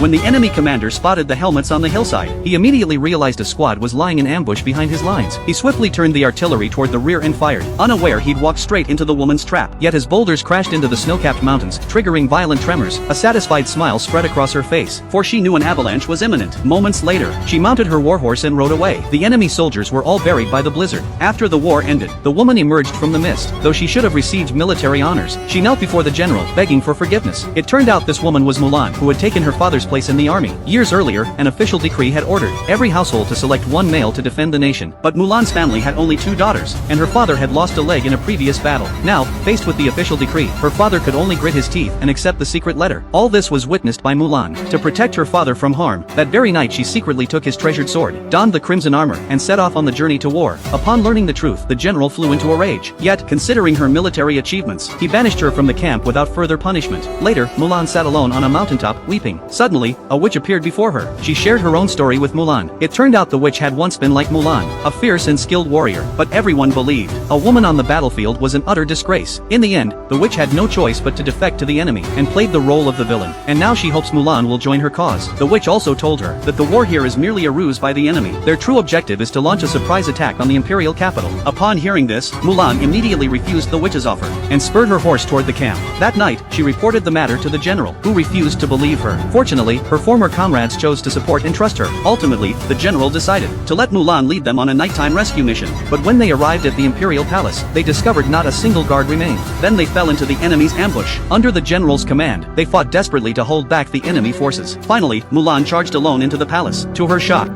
When the enemy commander spotted the helmets on the hillside, he immediately realized a squad was lying in ambush behind his lines. He swiftly turned the artillery toward the rear and fired, unaware he'd walked straight into the woman's trap. Yet his boulders crashed into the snow-capped mountains, triggering violent tremors. A satisfied smile spread across her face, for she knew an avalanche was imminent. Moments later, she mounted her warhorse and rode away. The enemy soldiers were all buried by the blizzard. After the war ended, the woman emerged from the mist. Though she should have received military honors, she knelt before the general, begging for forgiveness. It turned out this woman was Mulan, who had taken her father's place in the army. Years earlier, an official decree had ordered every household to select one male to defend the nation. But Mulan's family had only 2 daughters, and her father had lost a leg in a previous battle. Now, faced with the official decree, her father could only grit his teeth and accept the secret letter. All this was witnessed by Mulan. To protect her father from harm, that very night she secretly took his treasured sword, donned the crimson armor, and set off on the journey to war. Upon learning the truth, the general flew into a rage. Yet, considering her military achievements, he banished her from the camp without further punishment. Later, Mulan sat alone on a mountaintop, weeping. Suddenly, a witch appeared before her. She shared her own story with Mulan. It turned out the witch had once been like Mulan, a fierce and skilled warrior, but everyone believed a woman on the battlefield was an utter disgrace. In the end, the witch had no choice but to defect to the enemy, and played the role of the villain. And now she hopes Mulan will join her cause. The witch also told her that the war here is merely a ruse by the enemy. Their true objective is to launch a surprise attack on the imperial capital. Upon hearing this, Mulan immediately refused the witch's offer, and spurred her horse toward the camp. That night, she reported the matter to the general, who refused to believe her. Fortunately, her former comrades chose to support and trust her. Ultimately, the general decided to let Mulan lead them on a nighttime rescue mission. But when they arrived at the imperial palace, they discovered not a single guard remained. Then they fell into the enemy's ambush. Under the general's command, they fought desperately to hold back the enemy forces. Finally, Mulan charged alone into the palace. To her shock,